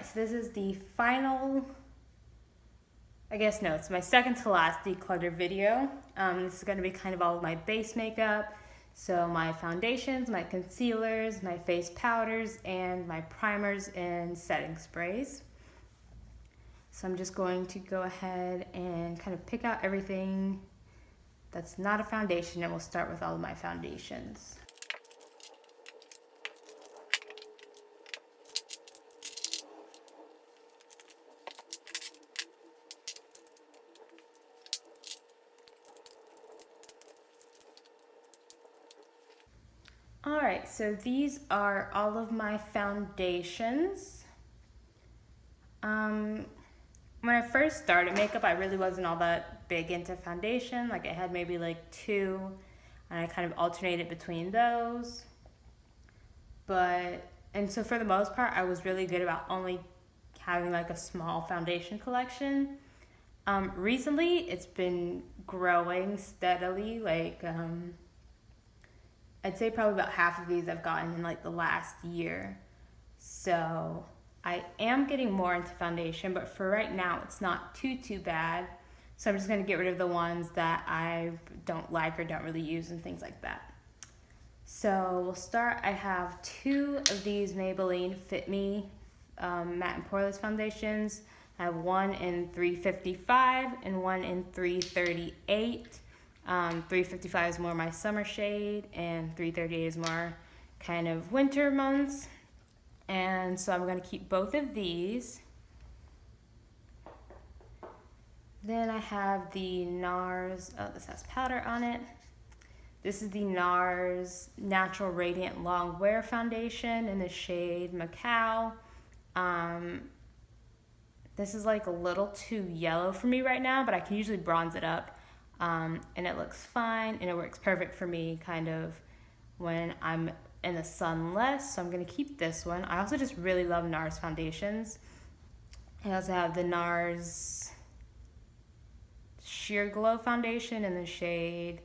so this is the final, I guess no, it's my second to last declutter video. This is going to be kind of all of my base makeup. So my foundations, my concealers, my face powders, and my primers and setting sprays. So I'm just going to go ahead and kind of pick out everything that's not a foundation, and we'll start with all of my foundations. Alright, so these are all of my foundations. When I first started makeup, I really wasn't all that big into foundation. Like I had maybe like 2, and I kind of alternated between those. And so for the most part, I was really good about only having like a small foundation collection. Recently, it's been growing steadily, like I'd say probably about half of these I've gotten in like the last year. So I am getting more into foundation, but for right now it's not too bad. So I'm just going to get rid of the ones that I don't like or don't really use and things like that. So we'll start. I have 2 of these Maybelline Fit Me matte and poreless foundations. I have one in 355 and one in 338. 355 is more my summer shade, and 338 is more kind of winter months. And so I'm going to keep both of these. Then I have the NARS, oh, this has powder on it. This is the NARS Natural Radiant Long Wear Foundation in the shade Macao. This is like a little too yellow for me right now, but I can usually bronze it up. And it looks fine, and it works perfect for me kind of when I'm in the sun less, so I'm going to keep this one. I also just really love NARS foundations. I also have the NARS Sheer Glow foundation in the shade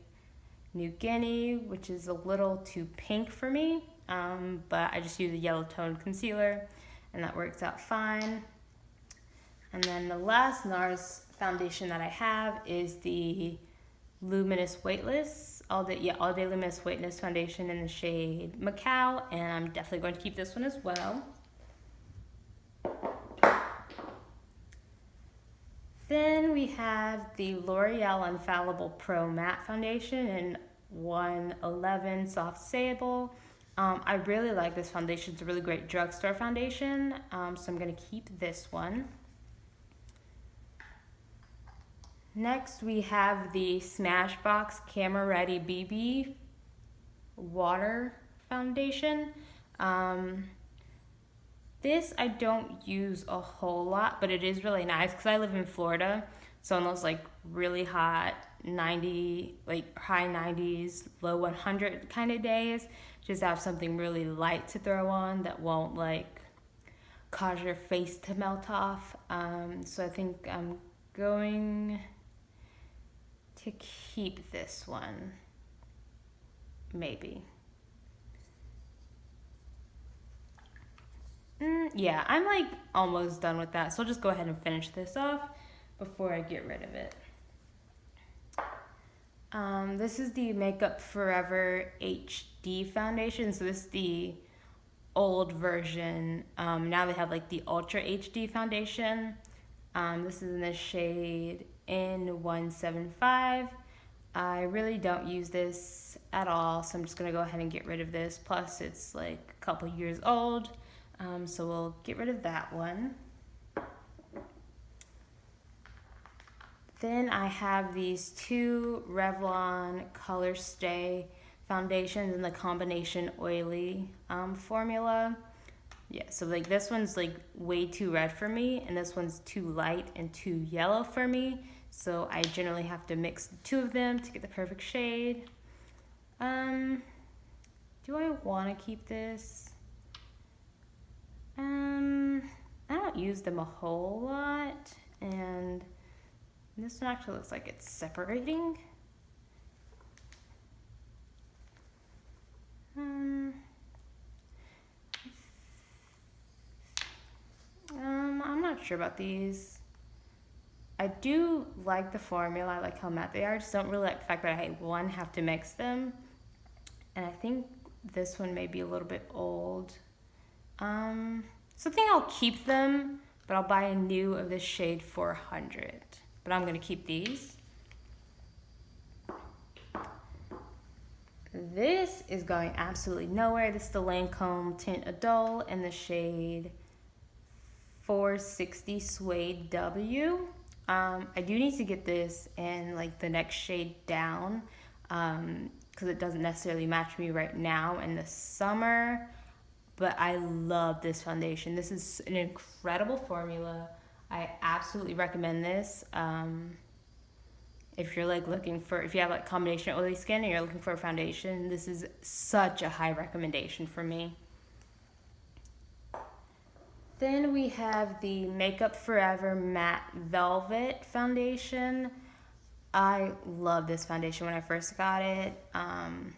New Guinea, which is a little too pink for me, but I just use a yellow toned concealer, and that works out fine. And then the last NARS foundation that I have is the Luminous Weightless, All Day Luminous Weightless foundation in the shade Macao, and I'm definitely going to keep this one as well. Then we have the L'Oreal Infallible Pro Matte Foundation in 111 Soft Sable. I really like this foundation. It's a really great drugstore foundation, so I'm going to keep this one. Next, we have the Smashbox Camera Ready BB Water Foundation. This I don't use a whole lot, but it is really nice because I live in Florida. So on those like really hot 90, like high 90s, low 100 kind of days, just have something really light to throw on that won't like cause your face to melt off. So I think I'm going to keep this one, maybe. Yeah, I'm like almost done with that, so I'll just go ahead and finish this off before I get rid of it. This is the Makeup Forever HD foundation. So this is the old version. Now they have like the Ultra HD foundation. This is in the shade N175. I really don't use this at all, so I'm just gonna go ahead and get rid of this. Plus it's like a couple years old, so we'll get rid of that one. Then I have these 2 Revlon Color Stay foundations in the combination oily formula. Yeah, so like this one's like way too red for me, and this one's too light and too yellow for me. So I generally have to mix the 2 of them to get the perfect shade. Do I want to keep this? I don't use them a whole lot, and this one actually looks like it's separating. not sure about these. I do like the formula. I like how matte they are. I just don't really like the fact that I, one, have to mix them. And I think this one may be a little bit old. So I think I'll keep them, but I'll buy a new of this shade 400. But I'm going to keep these. This is going absolutely nowhere. This is the Lancome Tint Adult in the shade 460 Suede W. I do need to get this in like the next shade down because it doesn't necessarily match me right now in the summer. But I love this foundation. This is an incredible formula. I absolutely recommend this. If you're like looking for, if you have like combination oily skin and you're looking for a foundation, this is such a high recommendation for me. Then we have the Makeup Forever Matte Velvet Foundation. I love this foundation when I first got it,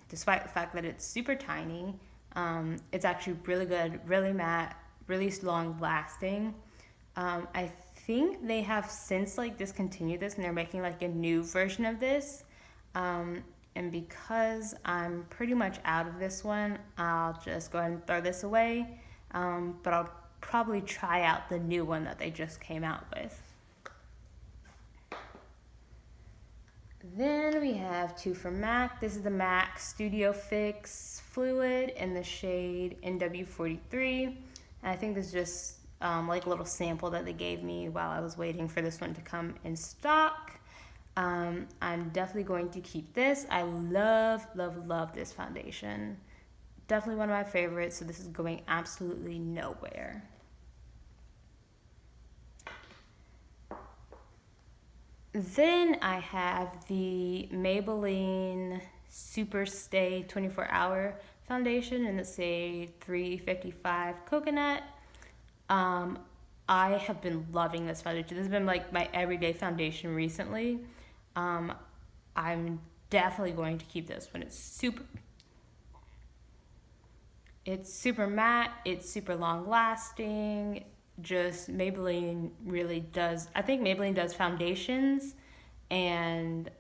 despite the fact that it's super tiny. It's actually really good, really matte, really long lasting. I think they have since like discontinued this and they're making like a new version of this. And because I'm pretty much out of this one, I'll just go ahead and throw this away. But I'll probably try out the new one that they just came out with. Then we have two from MAC. This is the MAC Studio Fix Fluid in the shade NW43. And I think this is just like a little sample that they gave me while I was waiting for this one to come in stock. I'm definitely going to keep this. I love, love, love this foundation. Definitely one of my favorites, so this is going absolutely nowhere. Then I have the Maybelline Super Stay 24 Hour Foundation in the shade 355 Coconut. I have been loving this foundation. This has been like my everyday foundation recently. I'm definitely going to keep this one. It's super matte, it's super long lasting. Just Maybelline really does, I think Maybelline does foundations and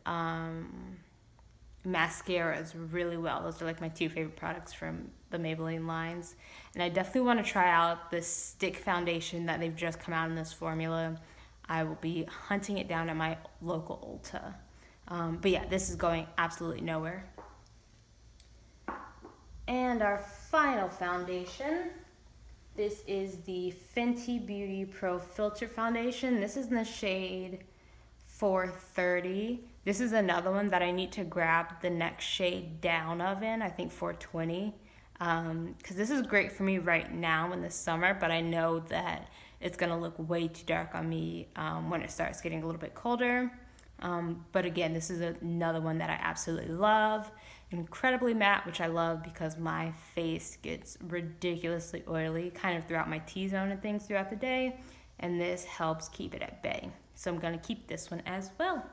mascaras really well. Those are like my two favorite products from the Maybelline lines. And I definitely want to try out this stick foundation that they've just come out in this formula. I will be hunting it down at my local Ulta. But yeah, this is going absolutely nowhere. And our final foundation, this is the Fenty Beauty Pro Filter Foundation. This is in the shade 430. This is another one that I need to grab the next shade down of in, I think 420. Because this is great for me right now in the summer, but I know that it's going to look way too dark on me when it starts getting a little bit colder. But again, this is another one that I absolutely love. Incredibly matte, which I love because my face gets ridiculously oily kind of throughout my T-zone and things throughout the day, and this helps keep it at bay. So I'm going to keep this one as well.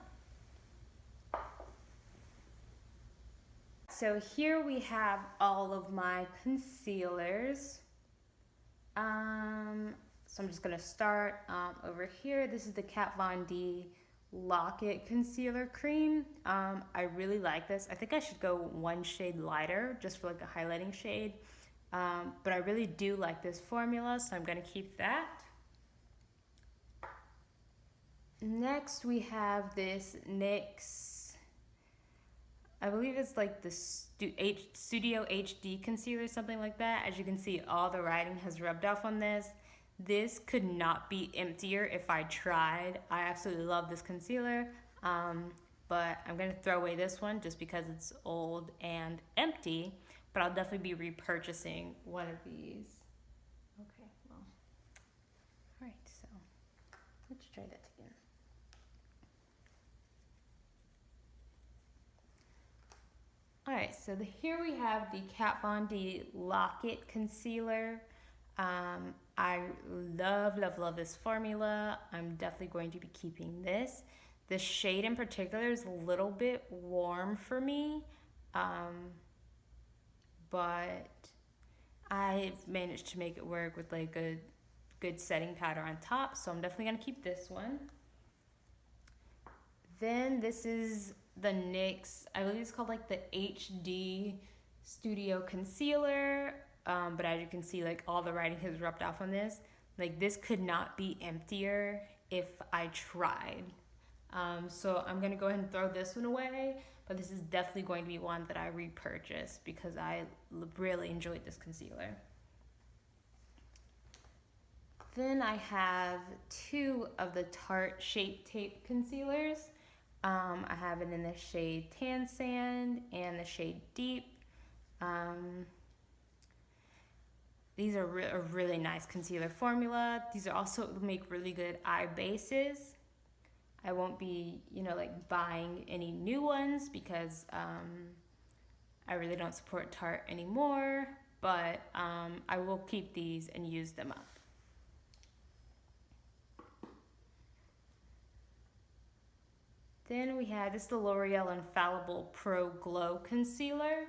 So here we have all of my concealers. So I'm just going to start over here. This is the Kat Von D Lock-It Concealer Cream. I really like this. I think I should go one shade lighter just for like a highlighting shade. But I really do like this formula, so I'm going to keep that. Next we have this NYX, I believe it's like the Studio HD Concealer, something like that. As you can see, all the writing has rubbed off on this. This could not be emptier if I tried. I absolutely love this concealer, but I'm going to throw away this one just because it's old and empty, but I'll definitely be repurchasing one of these. Okay, well, all right, so let's try that again. All right, so here we have the Kat Von D Lock-It Concealer. I love, love, love this formula. I'm definitely going to be keeping this. The shade in particular is a little bit warm for me, but I've managed to make it work with like a good setting powder on top, so I'm definitely gonna keep this one. Then this is the NYX, I believe it's called like the HD Studio Concealer, but as you can see, like all the writing has rubbed off on this. Like this could not be emptier if I tried. So I'm gonna go ahead and throw this one away, but this is definitely going to be one that I repurchase because I really enjoyed this concealer. Then I have two of the Tarte Shape Tape concealers. I have it in the shade Tan Sand and the shade Deep. These are a really nice concealer formula. These are also make really good eye bases. I won't be, like buying any new ones because I really don't support Tarte anymore, but I will keep these and use them up. Then we have this, the L'Oreal Infallible Pro Glow Concealer.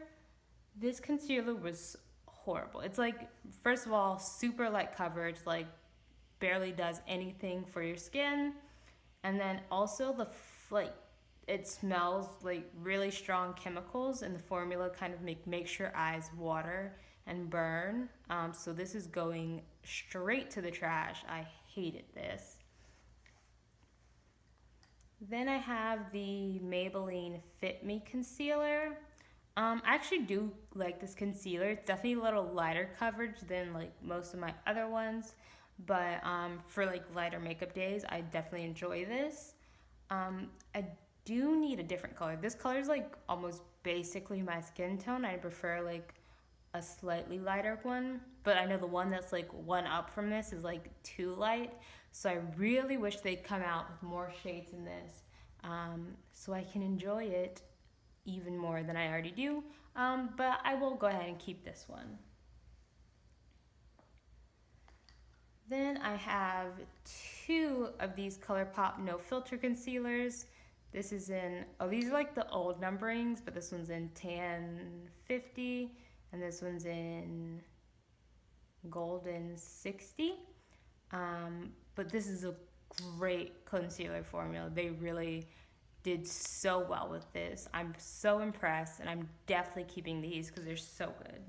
This concealer was horrible. It's like, first of all, super light coverage, like barely does anything for your skin. And then also it smells like really strong chemicals, and the formula kind of makes your eyes water and burn. So this is going straight to the trash. I hated this. Then I have the Maybelline Fit Me Concealer. I actually do like this concealer. It's definitely a little lighter coverage than like most of my other ones, but for like lighter makeup days, I definitely enjoy this. I do need a different color. This color is like almost basically my skin tone. I prefer like a slightly lighter one, but I know the one that's like one up from this is like too light, so I really wish they'd come out with more shades in this, so I can enjoy it even more than I already do, but I will go ahead and keep this one. Then I have two of these ColourPop No Filter concealers. This is in, these are like the old numberings, but this one's in Tan 50, and this one's in Golden 60. But this is a great concealer formula. They really did so well with this. I'm so impressed, and I'm definitely keeping these because they're so good.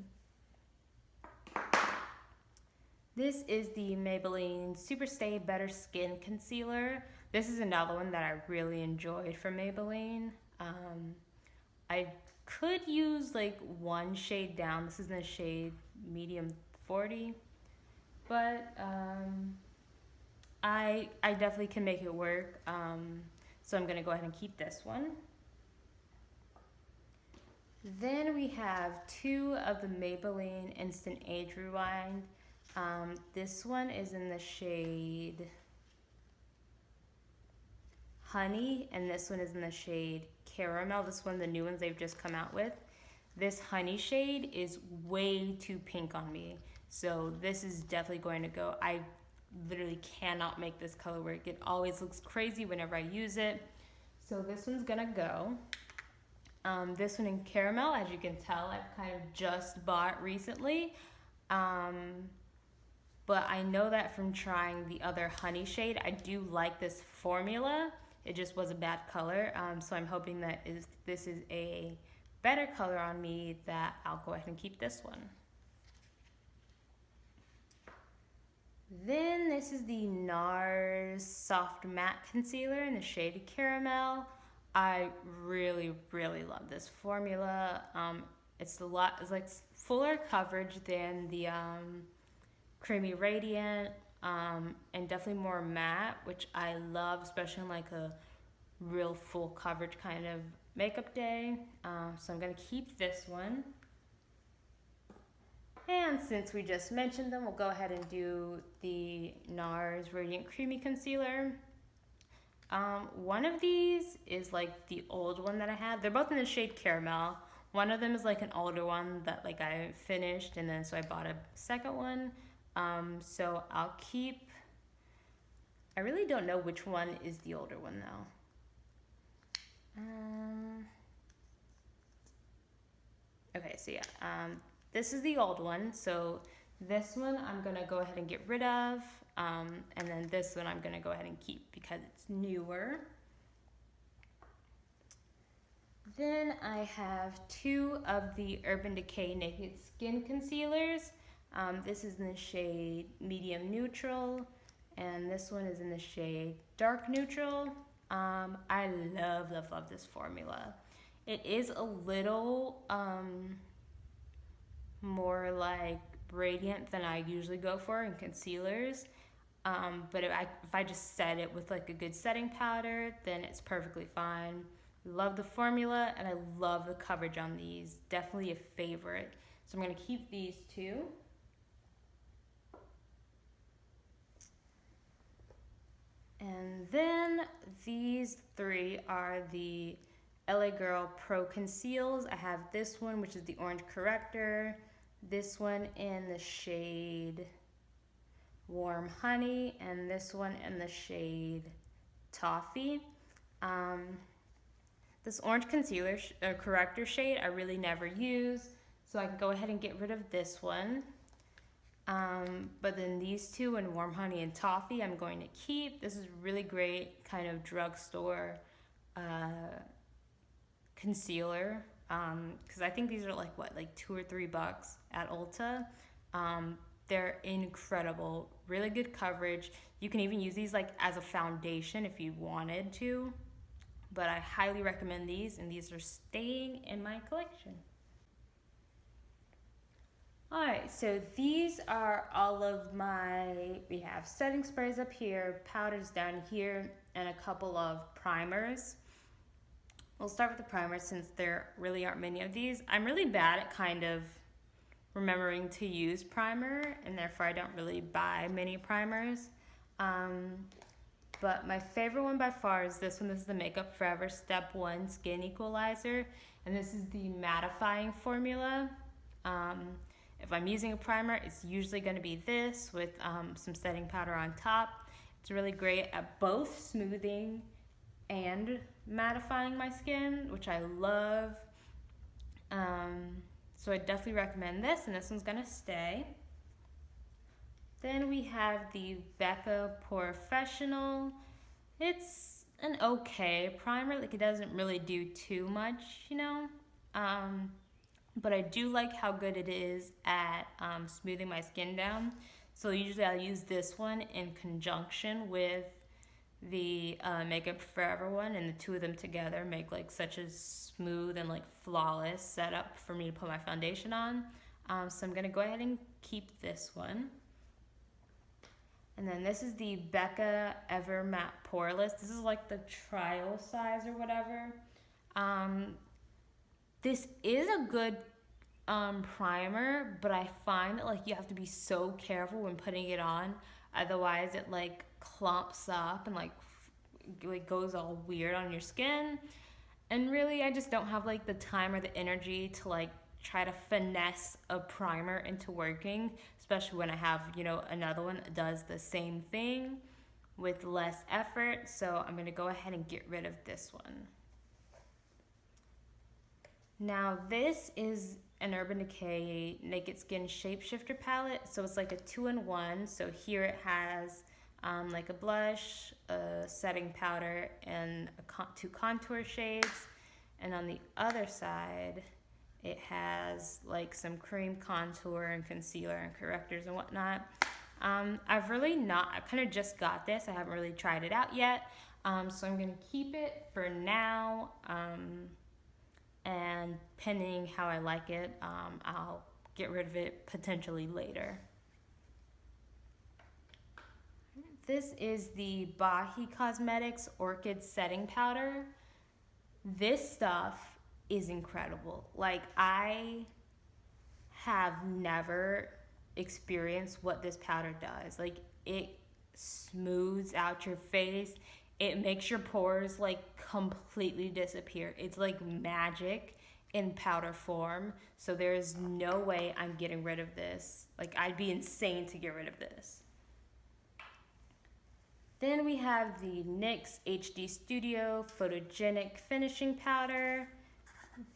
This is the Maybelline Superstay Better Skin Concealer. This is another one that I really enjoyed from Maybelline. I could use like one shade down. This is in the shade Medium 40, but I definitely can make it work. So I'm gonna go ahead and keep this one. Then we have two of the Maybelline Instant Age Rewind. This one is in the shade Honey, and this one is in the shade Caramel. This one, the new ones they've just come out with. This Honey shade is way too pink on me, so this is definitely going to go. I literally cannot make this color work. It always looks crazy whenever I use it, so this one's gonna go. This one in Caramel, as you can tell, I've kind of just bought recently. But I know that from trying the other Honey shade, I do like this formula. It just was a bad color. So I'm hoping that this is a better color on me, that I'll go ahead and keep this one. Then this is the NARS Soft Matte Concealer in the shade Caramel. I really, really love this formula. It's like fuller coverage than the Creamy Radiant, and definitely more matte, which I love, especially in like a real full coverage kind of makeup day. So I'm gonna keep this one. And since we just mentioned them, we'll go ahead and do the NARS Radiant Creamy Concealer. One of these is like the old one that I have. They're both in the shade Caramel. One of them is like an older one that like I finished, and then so I bought a second one. So I'll keep, I really don't know which one is the older one though. Okay, so yeah, this is the old one. So this one I'm gonna go ahead and get rid of. And then this one I'm going to go ahead and keep because it's newer. Then I have 2 of the Urban Decay Naked Skin Concealers. This is in the shade Medium Neutral, and this one is in the shade Dark Neutral. I love this formula. It is a little more like radiant than I usually go for in concealers. But if I just set it with like a good setting powder, then it's perfectly fine. Love the formula, and I love the coverage on these. Definitely a favorite. So I'm going to keep these 2. And then these 3 are the LA Girl Pro Conceals. I have this one, which is the Orange Corrector. This one in the shade Warm Honey, and this one in the shade Toffee. This orange concealer corrector shade I really never use, so I can go ahead and get rid of this one. But then these 2 in Warm Honey and Toffee I'm going to keep. This is really great kind of drugstore concealer, because I think these are like $2 or $3 at Ulta. They're incredible, really good coverage. You can even use these like as a foundation if you wanted to, but I highly recommend these, and these are staying in my collection. Alright, so these are all of we have setting sprays up here, powders down here, and a couple of primers. We'll start with the primers since there really aren't many of these. I'm really bad at kind of remembering to use primer, and therefore I don't really buy many primers. But my favorite one by far is this one. This is the Makeup Forever Step 1 Skin Equalizer, and this is the mattifying formula. If I'm using a primer, it's usually going to be this with some setting powder on top. It's really great at both smoothing and mattifying my skin, which I love. So I definitely recommend this, and this one's going to stay. Then we have the Becca Professional. It's an okay primer. Like, it doesn't really do too much, you know. But I do like how good it is at smoothing my skin down. So usually I'll use this one in conjunction with the Makeup Forever one, and the 2 of them together make like such a smooth and like flawless setup for me to put my foundation on. So I'm gonna go ahead and keep this one. And then this is the Becca Ever Matte Poreless. This is like the trial size or whatever. This is a good primer, but I find that like you have to be so careful when putting it on. Otherwise it like clumps up and like goes all weird on your skin. And really I just don't have like the time or the energy to like try to finesse a primer into working, especially when I have, you know, another one that does the same thing with less effort. So I'm going to go ahead and get rid of this one. Now this is an Urban Decay Naked Skin Shapeshifter palette. So it's like a 2-in-1. So here it has like a blush, a setting powder, and 2 contour shades. And on the other side, it has like some cream contour and concealer and correctors and whatnot. I kind of just got this. I haven't really tried it out yet. So I'm going to keep it for now. And depending how I like it, I'll get rid of it potentially later. This is the Bahi Cosmetics Orchid Setting Powder. This stuff is incredible. Like, I have never experienced what this powder does. Like, it smooths out your face. It makes your pores like completely disappear. It's like magic in powder form. So there's no way I'm getting rid of this. Like, I'd be insane to get rid of this. Then we have the NYX HD Studio Photogenic Finishing Powder.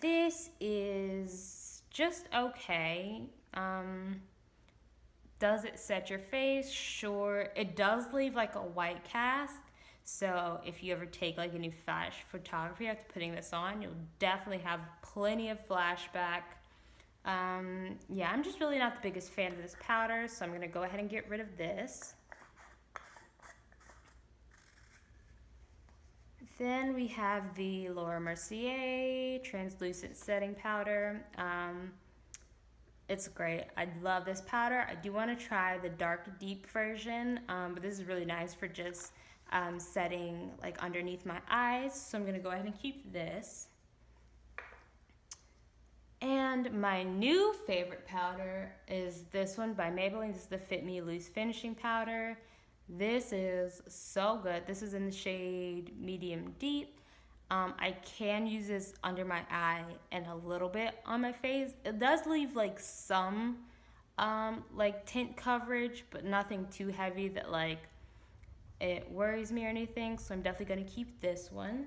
This is just okay. Does it set your face? Sure. It does leave like a white cast. So if you ever take like any flash photography after putting this on, you'll definitely have plenty of flashback. Yeah, I'm just really not the biggest fan of this powder, so I'm going to go ahead and get rid of this. Then we have the Laura Mercier translucent setting powder. It's great. I love this powder. I do want to try the dark deep version, but this is really nice for just setting like underneath my eyes. So I'm going to go ahead and keep this. And my new favorite powder is this one by Maybelline. This is the Fit Me Loose Finishing Powder. This is so good. This is in the shade Medium Deep. I can use this under my eye and a little bit on my face. It does leave like some like tint coverage, but nothing too heavy that like it worries me or anything. So I'm definitely going to keep this one.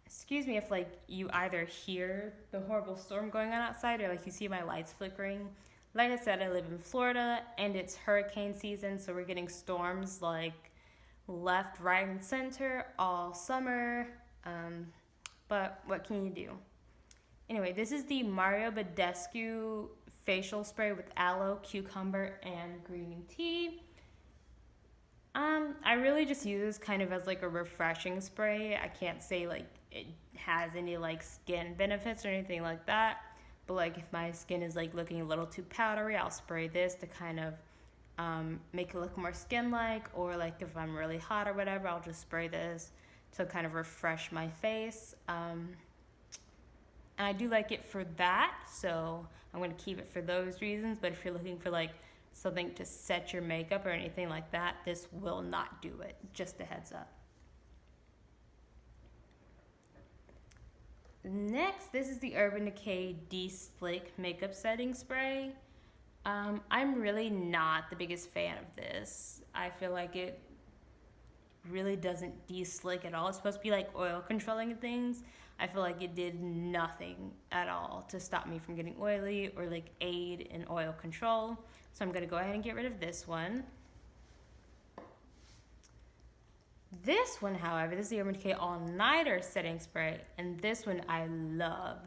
Excuse me if like you either hear the horrible storm going on outside or like you see my lights flickering. Like I said, I live in Florida and it's hurricane season, so we're getting storms like left, right, and center all summer. But what can you do? Anyway, this is the Mario Badescu facial spray with aloe, cucumber, and green tea. I really just use this kind of as like a refreshing spray. I can't say like it has any like skin benefits or anything like that. But like if my skin is like looking a little too powdery, I'll spray this to kind of make it look more skin-like, or like if I'm really hot or whatever, I'll just spray this to kind of refresh my face. And I do like it for that, so I'm going to keep it for those reasons. But if you're looking for like something to set your makeup or anything like that, this will not do it. Just a heads up. Next, this is the Urban Decay De-Slick Makeup Setting Spray. I'm really not the biggest fan of this. I feel like it really doesn't de-slick at all. It's supposed to be like oil controlling and things. I feel like it did nothing at all to stop me from getting oily or like aid in oil control. So I'm going to go ahead and get rid of this one. This one, however, this is the Urban Decay All Nighter Setting Spray, and this one I love.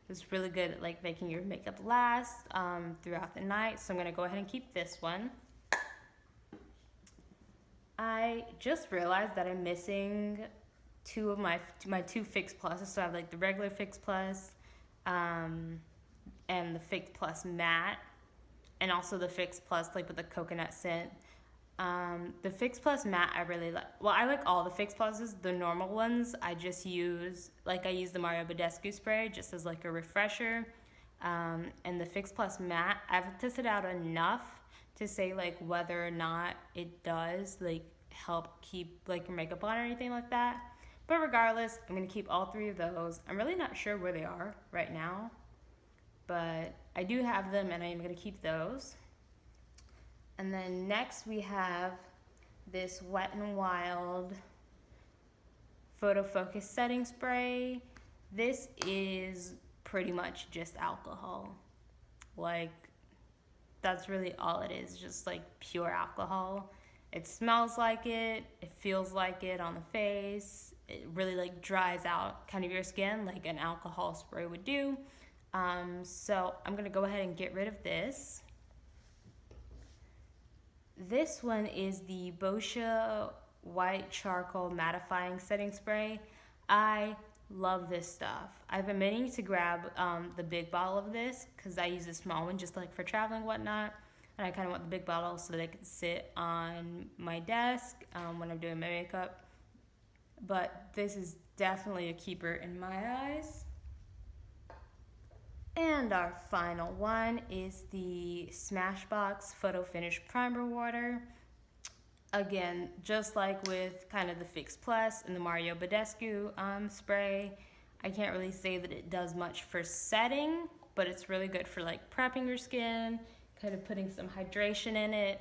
It's really good at like making your makeup last throughout the night, so I'm going to go ahead and keep this one. I just realized that I'm missing two of my two Fix Pluses. So I have like the regular Fix Plus and the Fix Plus Matte, and also the Fix Plus like with the coconut scent. The Fix Plus Matte I really like. Well, I like all the Fix Pluses. The normal ones I just use, like I use the Mario Badescu spray just as like a refresher. And the Fix Plus Matte, I've tested out enough to say like whether or not it does like help keep like your makeup on or anything like that. But regardless, I'm going to keep all three of those. I'm really not sure where they are right now, but I do have them and I'm going to keep those. And then next we have this Wet n Wild Photo Focus Setting Spray. This is pretty much just alcohol. Like, that's really all it is, just like pure alcohol. It smells like it feels like it on the face. It really like dries out kind of your skin like an alcohol spray would do. So I'm gonna go ahead and get rid of this. This one is the Boscia White Charcoal Mattifying Setting Spray. I love this stuff. I've been meaning to grab the big bottle of this because I use a small one just like for traveling and whatnot. And I kind of want the big bottle so that it can sit on my desk when I'm doing my makeup. But this is definitely a keeper in my eyes. And our final one is the Smashbox Photo Finish Primer Water. Again, just like with kind of the Fix Plus and the Mario Badescu spray, I can't really say that it does much for setting, but it's really good for like prepping your skin, kind of putting some hydration in it,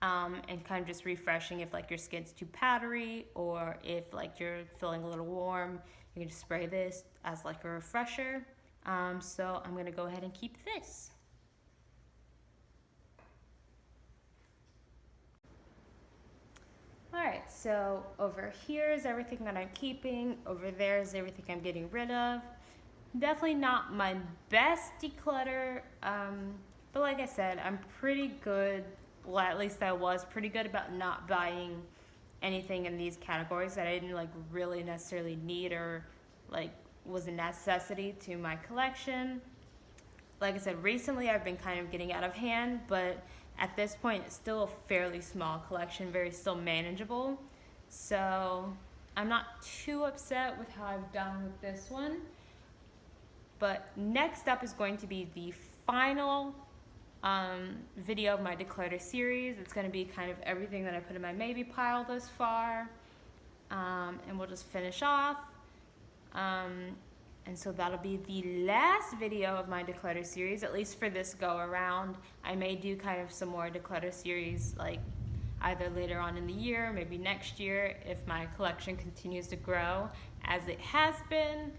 and kind of just refreshing if like your skin's too powdery or if like you're feeling a little warm, you can just spray this as like a refresher. So I'm going to go ahead and keep this. so over here is everything that I'm keeping. Over there is everything I'm getting rid of. Definitely not my best declutter, but like I said, I'm pretty good, well, at least I was pretty good about not buying anything in these categories that I didn't like really necessarily need or like was a necessity to my collection. Like I said, recently I've been kind of getting out of hand, but at this point it's still a fairly small collection, very still manageable. So I'm not too upset with how I've done with this one. But next up is going to be the final video of my Declutter series. It's going to be kind of everything that I put in my maybe pile thus far. And we'll just finish off. And so that'll be the last video of my Declutter series, at least for this go around. I may do kind of some more Declutter series like either later on in the year, maybe next year, if my collection continues to grow as it has been.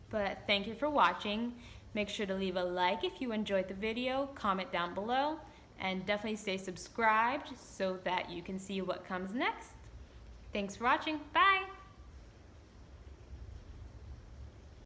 But thank you for watching. Make sure to leave a like if you enjoyed the video, comment down below, and definitely stay subscribed so that you can see what comes next. Thanks for watching. Bye!